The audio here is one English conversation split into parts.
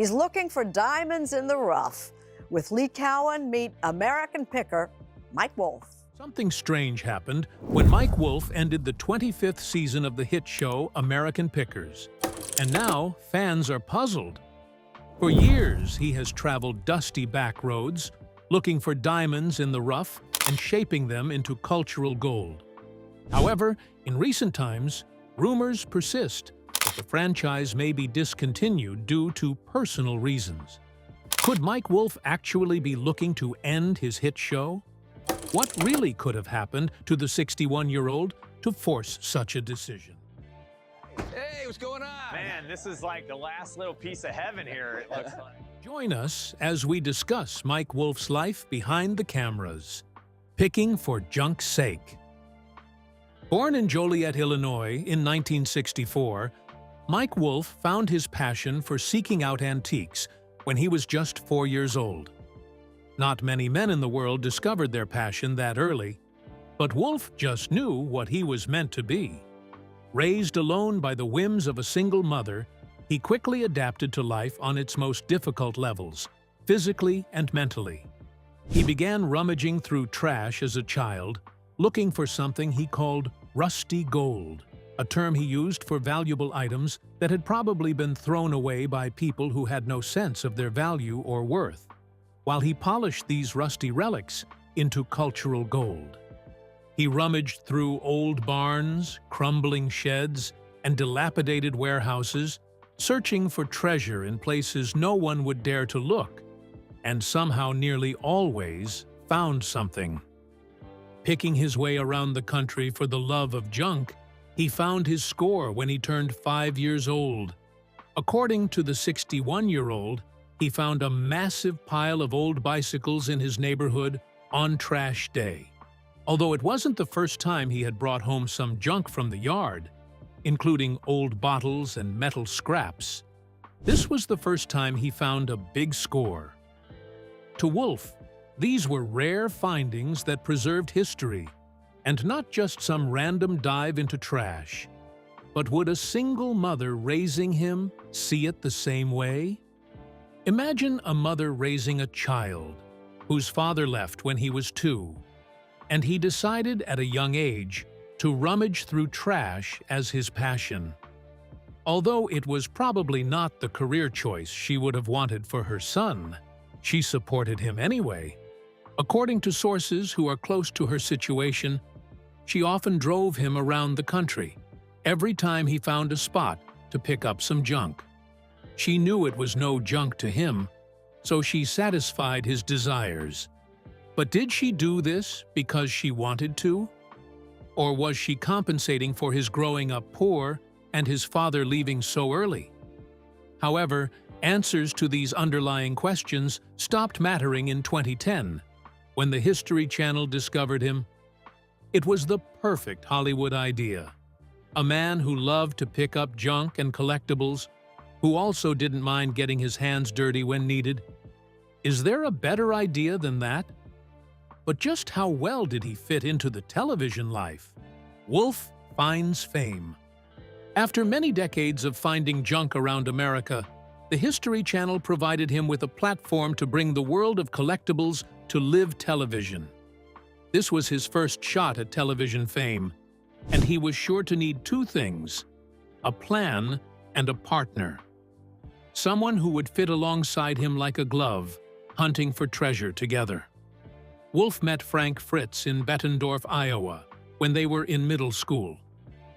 He's looking for diamonds in the rough. With Lee Cowan, meet American picker Mike Wolfe. Something strange happened when Mike Wolfe ended the 25th season of the hit show American Pickers. And now fans are puzzled. For years, he has traveled dusty back roads, looking for diamonds in the rough and shaping them into cultural gold. However, in recent times, rumors persist that the franchise may be discontinued due to personal reasons. Could Mike Wolfe actually be looking to end his hit show? What really could have happened to the 61-year-old to force such a decision? Hey, what's going on? Man, this is like the last little piece of heaven here, it looks like. Join us as we discuss Mike Wolfe's life behind the cameras, picking for junk's sake. Born in Joliet, Illinois in 1964, Mike Wolfe found his passion for seeking out antiques when he was just 4 years old. Not many men in the world discovered their passion that early, but Wolfe just knew what he was meant to be. Raised alone by the whims of a single mother, he quickly adapted to life on its most difficult levels, physically and mentally. He began rummaging through trash as a child, looking for something he called rusty gold, a term he used for valuable items that had probably been thrown away by people who had no sense of their value or worth, while he polished these rusty relics into cultural gold. He rummaged through old barns, crumbling sheds, and dilapidated warehouses, searching for treasure in places no one would dare to look, and somehow nearly always found something. Picking his way around the country for the love of junk, he found his score when he turned 5 years old. According to the 61-year-old, he found a massive pile of old bicycles in his neighborhood on trash day. Although it wasn't the first time he had brought home some junk from the yard, including old bottles and metal scraps, this was the first time he found a big score. To Wolfe, these were rare findings that preserved history, and not just some random dive into trash. But would a single mother raising him see it the same way? Imagine a mother raising a child whose father left when he was 2, and he decided at a young age to rummage through trash as his passion. Although it was probably not the career choice she would have wanted for her son, she supported him anyway. According to sources who are close to her situation, she often drove him around the country, every time he found a spot to pick up some junk. She knew it was no junk to him, so she satisfied his desires. But did she do this because she wanted to? Or was she compensating for his growing up poor and his father leaving so early? However, answers to these underlying questions stopped mattering in 2010, when the History Channel discovered him. It was the perfect Hollywood idea. A man who loved to pick up junk and collectibles, who also didn't mind getting his hands dirty when needed. Is there a better idea than that? But just how well did he fit into the television life? Wolfe finds fame. After many decades of finding junk around America, the History Channel provided him with a platform to bring the world of collectibles to live television. This was his first shot at television fame, and he was sure to need 2 things: a plan and a partner. Someone who would fit alongside him like a glove, hunting for treasure together. Wolfe met Frank Fritz in Bettendorf, Iowa, when they were in middle school.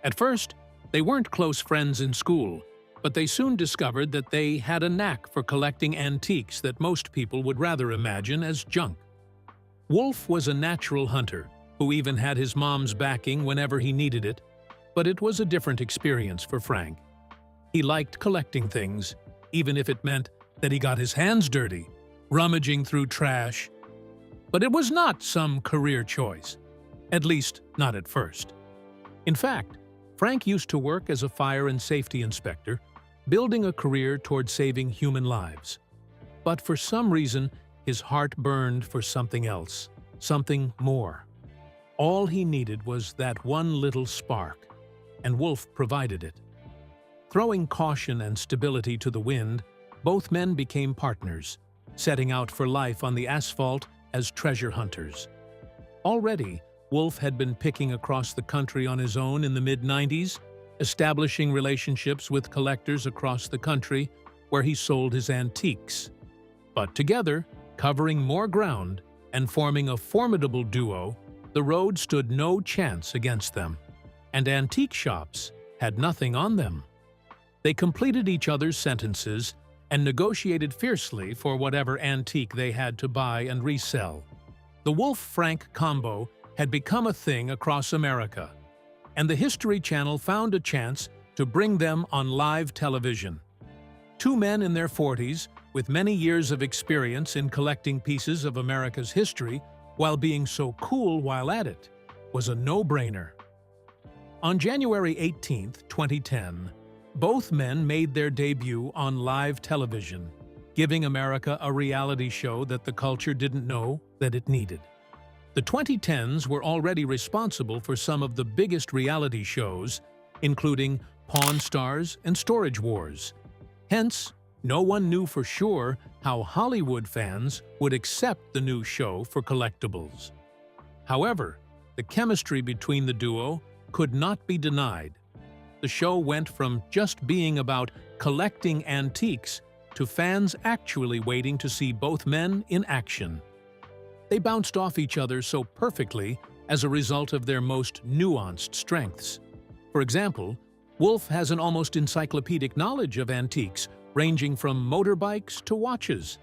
At first, they weren't close friends in school, but they soon discovered that they had a knack for collecting antiques that most people would rather imagine as junk. Wolfe was a natural hunter, who even had his mom's backing whenever he needed it, but it was a different experience for Frank. He liked collecting things, even if it meant that he got his hands dirty, rummaging through trash. But it was not some career choice, at least not at first. In fact, Frank used to work as a fire and safety inspector, building a career toward saving human lives. But for some reason, his heart burned for something else, something more. All he needed was that one little spark, and Wolfe provided it. Throwing caution and stability to the wind, both men became partners, setting out for life on the asphalt as treasure hunters. Already, Wolfe had been picking across the country on his own in the mid-90s, establishing relationships with collectors across the country where he sold his antiques. But together, covering more ground and forming a formidable duo, the road stood no chance against them, and antique shops had nothing on them. They completed each other's sentences and negotiated fiercely for whatever antique they had to buy and resell. The Wolfe-Frank combo had become a thing across America, and the History Channel found a chance to bring them on live television. Two men in their 40s, with many years of experience in collecting pieces of America's history while being so cool while at it, was a no-brainer. On January 18, 2010, both men made their debut on live television, giving America a reality show that the culture didn't know that it needed. The 2010s were already responsible for some of the biggest reality shows, including Pawn Stars and Storage Wars. Hence, no one knew for sure how Hollywood fans would accept the new show for collectibles. However, the chemistry between the duo could not be denied. The show went from just being about collecting antiques to fans actually waiting to see both men in action. They bounced off each other so perfectly as a result of their most nuanced strengths. For example, Wolfe has an almost encyclopedic knowledge of antiques, ranging from motorbikes to watches.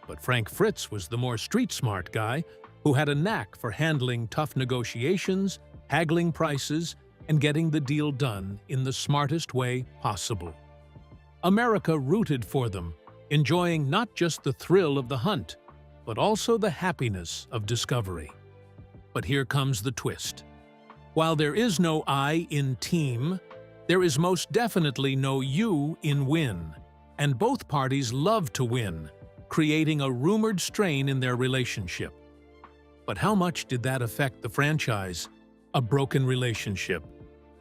But Frank Fritz was the more street-smart guy who had a knack for handling tough negotiations, haggling prices, and getting the deal done in the smartest way possible. America rooted for them, enjoying not just the thrill of the hunt, but also the happiness of discovery. But here comes the twist. While there is no I in team, there is most definitely no you in win, and both parties love to win, creating a rumored strain in their relationship. But how much did that affect the franchise? A broken relationship.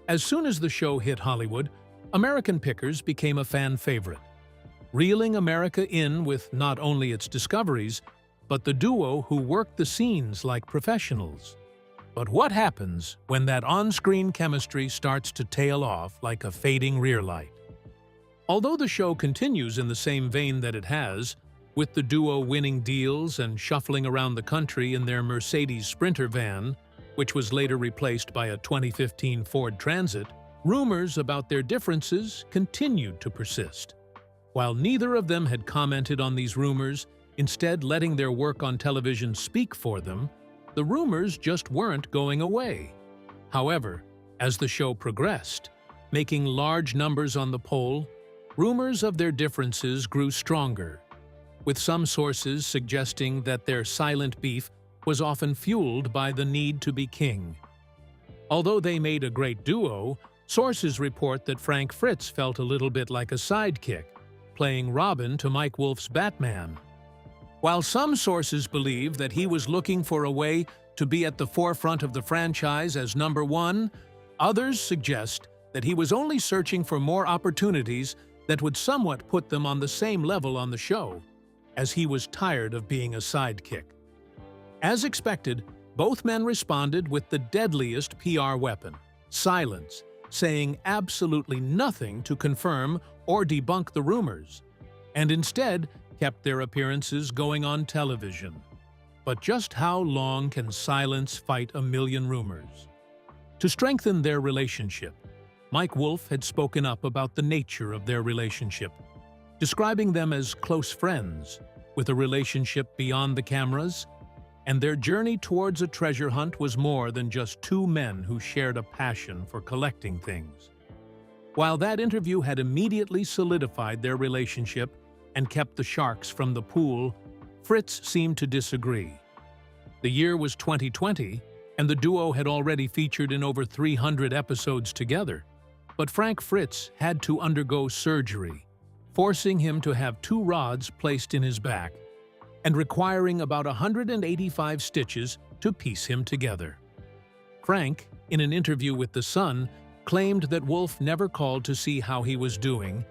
As soon as the show hit Hollywood, American Pickers became a fan favorite, reeling America in with not only its discoveries, but the duo who worked the scenes like professionals. But what happens when that on-screen chemistry starts to tail off like a fading rear light? Although the show continues in the same vein that it has, with the duo winning deals and shuffling around the country in their Mercedes Sprinter van, which was later replaced by a 2015 Ford Transit, rumors about their differences continued to persist. While neither of them had commented on these rumors, instead letting their work on television speak for them, the rumors just weren't going away. However, as the show progressed, making large numbers on the poll, rumors of their differences grew stronger, with some sources suggesting that their silent beef was often fueled by the need to be king. Although they made a great duo, sources report that Frank Fritz felt a little bit like a sidekick, playing Robin to Mike Wolfe's Batman. While some sources believe that he was looking for a way to be at the forefront of the franchise as number one, others suggest that he was only searching for more opportunities that would somewhat put them on the same level on the show, as he was tired of being a sidekick. As expected, both men responded with the deadliest PR weapon, silence, saying absolutely nothing to confirm or debunk the rumors, and instead kept their appearances going on television. But just how long can silence fight a million rumors? To strengthen their relationship, Mike Wolfe had spoken up about the nature of their relationship, describing them as close friends, with a relationship beyond the cameras, and their journey towards a treasure hunt was more than just two men who shared a passion for collecting things. While that interview had immediately solidified their relationship and kept the sharks from the pool, Fritz seemed to disagree. The year was 2020, and the duo had already featured in over 300 episodes together. But Frank Fritz had to undergo surgery, forcing him to have 2 rods placed in his back and requiring about 185 stitches to piece him together. Frank, in an interview with The Sun, claimed that Wolfe never called to see how he was doing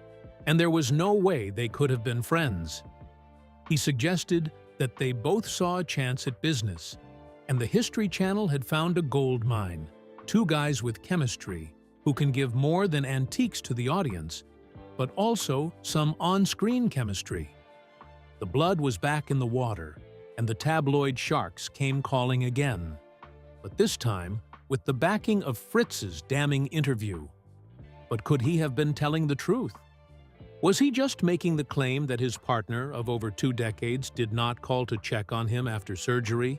and there was no way they could have been friends. He suggested that they both saw a chance at business, and the History Channel had found a gold mine, two guys with chemistry who can give more than antiques to the audience, but also some on-screen chemistry. The blood was back in the water, and the tabloid sharks came calling again, but this time with the backing of Fritz's damning interview. But could he have been telling the truth? Was he just making the claim that his partner of over 2 decades did not call to check on him after surgery?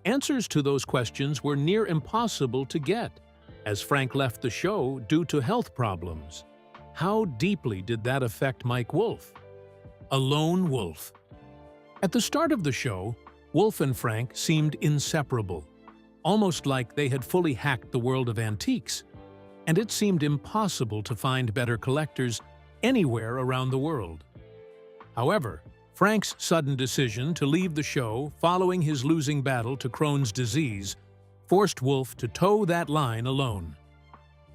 Answers to those questions were near impossible to get, as Frank left the show due to health problems. How deeply did that affect Mike Wolfe? A lone wolf. At the start of the show, Wolfe and Frank seemed inseparable, almost like they had fully hacked the world of antiques, and it seemed impossible to find better collectors anywhere around the world. However, Frank's sudden decision to leave the show following his losing battle to Crohn's disease forced Wolfe to toe that line alone.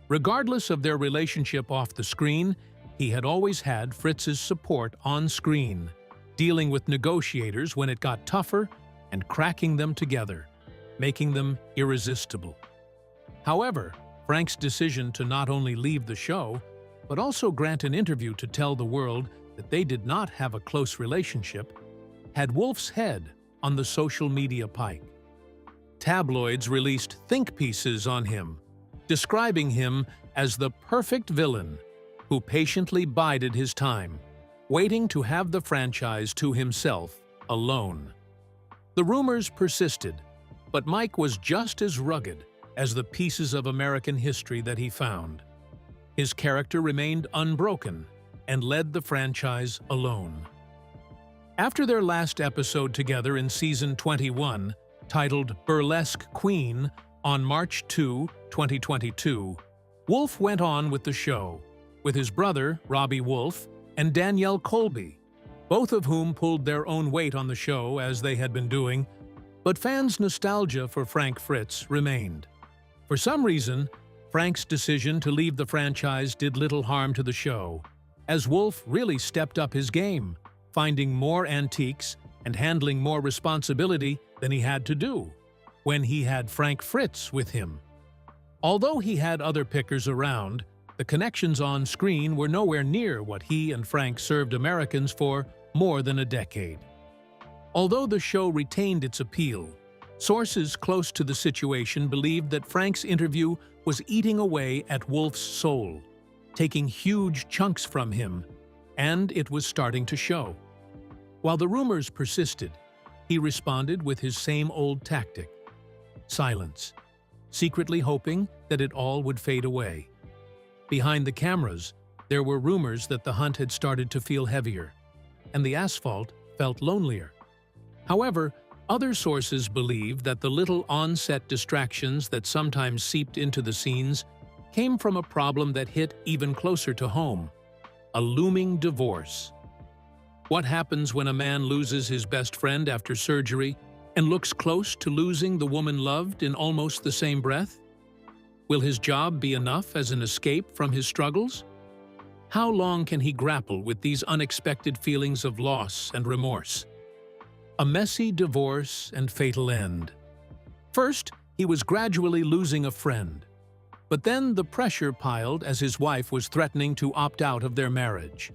Regardless of their relationship off the screen, he had always had Fritz's support on screen, dealing with negotiators when it got tougher and cracking them together, making them irresistible. However, Frank's decision to not only leave the show, but also grant an interview to tell the world that they did not have a close relationship, had Wolfe's head on the social media pike. Tabloids released think pieces on him, describing him as the perfect villain who patiently bided his time, waiting to have the franchise to himself alone. The rumors persisted, but Mike was just as rugged as the pieces of American history that he found. His character remained unbroken and led the franchise alone. After their last episode together in season 21, titled Burlesque Queen, on March 2, 2022, Wolfe went on with the show, with his brother, Robbie Wolfe, and Danielle Colby, both of whom pulled their own weight on the show as they had been doing, but fans' nostalgia for Frank Fritz remained. For some reason, Frank's decision to leave the franchise did little harm to the show, as Wolfe really stepped up his game, finding more antiques and handling more responsibility than he had to do when he had Frank Fritz with him. Although he had other pickers around, the connections on screen were nowhere near what he and Frank served Americans for more than a decade. Although the show retained its appeal, sources close to the situation believed that Frank's interview was eating away at Wolfe's soul, taking huge chunks from him, and it was starting to show. While the rumors persisted, he responded with his same old tactic: silence, secretly hoping that it all would fade away. Behind the cameras, there were rumors that the hunt had started to feel heavier, and the asphalt felt lonelier. However, other sources believe that the little on-set distractions that sometimes seeped into the scenes came from a problem that hit even closer to home: a looming divorce. What happens when a man loses his best friend after surgery and looks close to losing the woman loved in almost the same breath? Will his job be enough as an escape from his struggles? How long can he grapple with these unexpected feelings of loss and remorse? A messy divorce and fatal end. First, he was gradually losing a friend, but then the pressure piled as his wife was threatening to opt out of their marriage.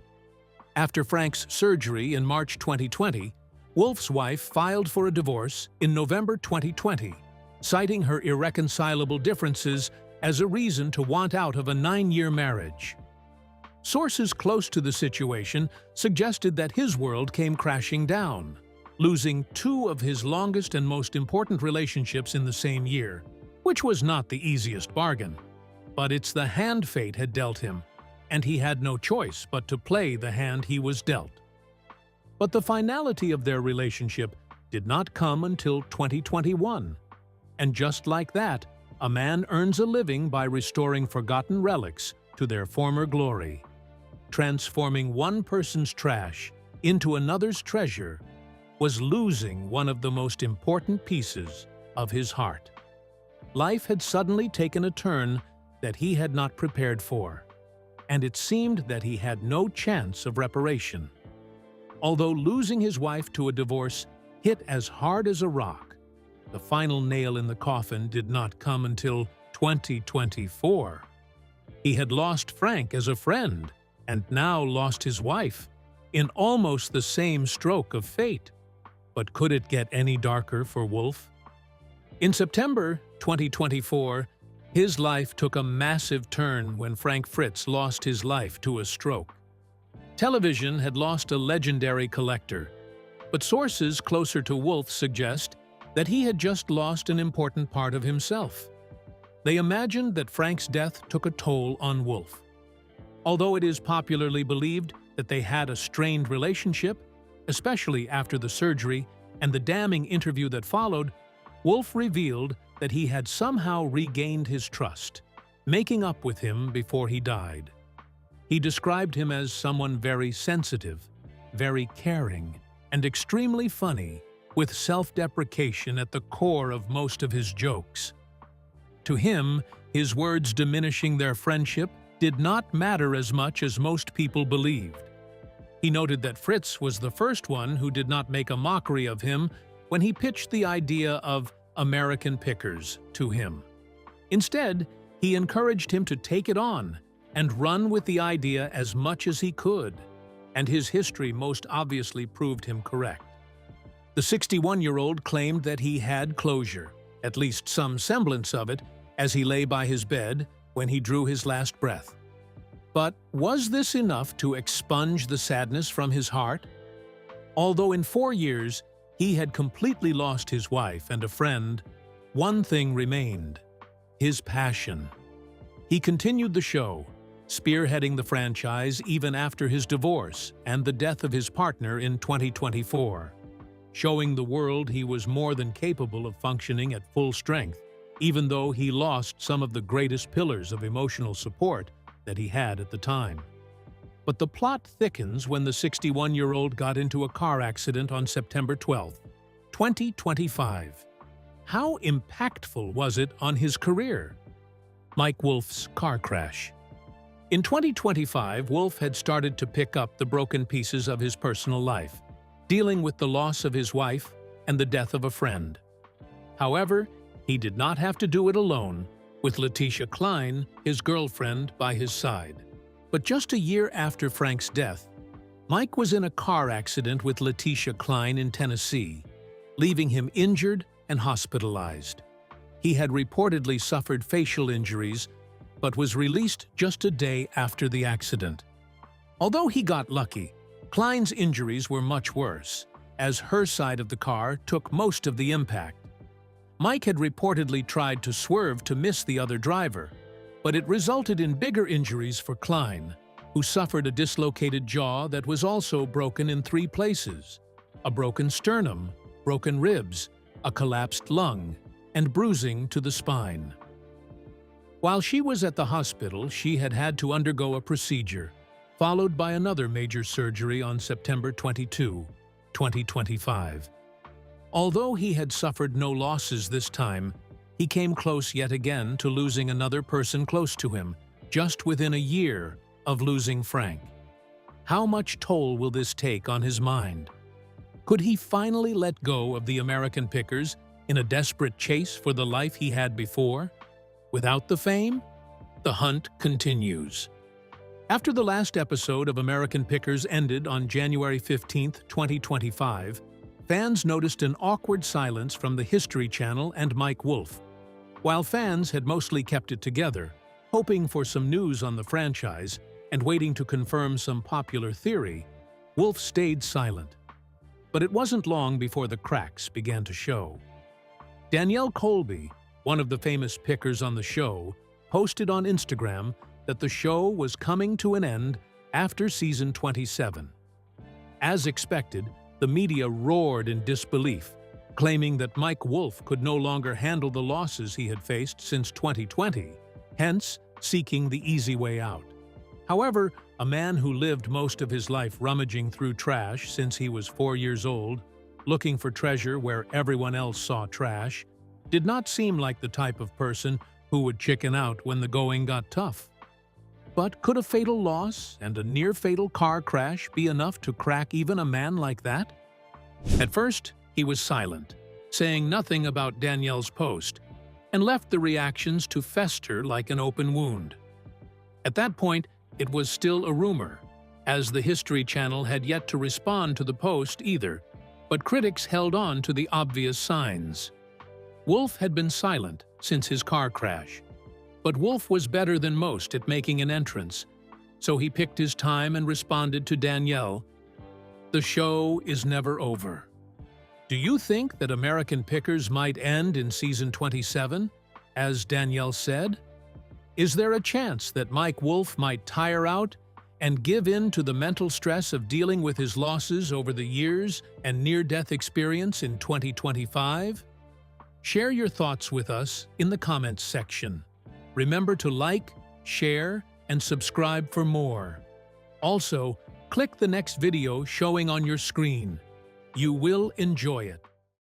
After Frank's surgery in March 2020, Wolfe's wife filed for a divorce in November 2020, citing her irreconcilable differences as a reason to want out of a 9-year marriage. Sources close to the situation suggested that his world came crashing down, losing 2 of his longest and most important relationships in the same year, which was not the easiest bargain. But it's the hand fate had dealt him, and he had no choice but to play the hand he was dealt. But the finality of their relationship did not come until 2021. And just like that, a man earns a living by restoring forgotten relics to their former glory. Transforming one person's trash into another's treasure was losing one of the most important pieces of his heart. Life had suddenly taken a turn that he had not prepared for, and it seemed that he had no chance of reparation. Although losing his wife to a divorce hit as hard as a rock, the final nail in the coffin did not come until 2024. He had lost Frank as a friend, and now lost his wife, in almost the same stroke of fate. But could it get any darker for Wolfe? In September 2024, his life took a massive turn when Frank Fritz lost his life to a stroke. Television had lost a legendary collector, but sources closer to Wolfe suggest that he had just lost an important part of himself. They imagined that Frank's death took a toll on Wolfe. Although it is popularly believed that they had a strained relationship, especially after the surgery and the damning interview that followed, Wolfe revealed that he had somehow regained his trust, making up with him before he died. He described him as someone very sensitive, very caring, and extremely funny, with self-deprecation at the core of most of his jokes. To him, his words diminishing their friendship did not matter as much as most people believed. He noted that Fritz was the first one who did not make a mockery of him when he pitched the idea of American Pickers to him. Instead, he encouraged him to take it on and run with the idea as much as he could, and his history most obviously proved him correct. The 61-year-old claimed that he had closure, at least some semblance of it, as he lay by his bed when he drew his last breath. But was this enough to expunge the sadness from his heart? Although in 4 years he had completely lost his wife and a friend, one thing remained: his passion. He continued the show, spearheading the franchise even after his divorce and the death of his partner in 2024, showing the world he was more than capable of functioning at full strength, even though he lost some of the greatest pillars of emotional support that he had at the time. But the plot thickens when the 61-year-old got into a car accident on September 12, 2025. How impactful was it on his career? Mike Wolfe's car crash. In 2025, Wolfe had started to pick up the broken pieces of his personal life, dealing with the loss of his wife and the death of a friend. However, he did not have to do it alone, with Letitia Klein, his girlfriend, by his side. But just a year after Frank's death, Mike was in a car accident with Letitia Klein in Tennessee, leaving him injured and hospitalized. He had reportedly suffered facial injuries, but was released just a day after the accident. Although he got lucky, Klein's injuries were much worse, as her side of the car took most of the impact. Mike had reportedly tried to swerve to miss the other driver, but it resulted in bigger injuries for Klein, who suffered a dislocated jaw that was also broken in 3 places, a broken sternum, broken ribs, a collapsed lung, and bruising to the spine. While she was at the hospital, she had had to undergo a procedure, followed by another major surgery on September 22, 2025. Although he had suffered no losses this time, he came close yet again to losing another person close to him, just within a year of losing Frank. How much toll will this take on his mind? Could he finally let go of the American Pickers in a desperate chase for the life he had before? Without the fame? The hunt continues. After the last episode of American Pickers ended on January 15, 2025, fans noticed an awkward silence from the History Channel and Mike Wolfe. While fans had mostly kept it together, hoping for some news on the franchise and waiting to confirm some popular theory, Wolfe stayed silent. But it wasn't long before the cracks began to show. Danielle Colby, one of the famous pickers on the show, posted on Instagram that the show was coming to an end after season 27. As expected, the media roared in disbelief, claiming that Mike Wolfe could no longer handle the losses he had faced since 2020, hence seeking the easy way out. However, a man who lived most of his life rummaging through trash since he was 4 years old, looking for treasure where everyone else saw trash, did not seem like the type of person who would chicken out when the going got tough. But could a fatal loss and a near-fatal car crash be enough to crack even a man like that? At first, he was silent, saying nothing about Danielle's post, and left the reactions to fester like an open wound. At that point, it was still a rumor, as the History Channel had yet to respond to the post either, but critics held on to the obvious signs. Wolfe had been silent since his car crash, but Wolfe was better than most at making an entrance, so he picked his time and responded to Danielle, "The show is never over." Do you think that American Pickers might end in season 27, as Danielle said? Is there a chance that Mike Wolfe might tire out and give in to the mental stress of dealing with his losses over the years and near-death experience in 2025? Share your thoughts with us in the comments section. Remember to like, share, and subscribe for more. Also, click the next video showing on your screen. You will enjoy it.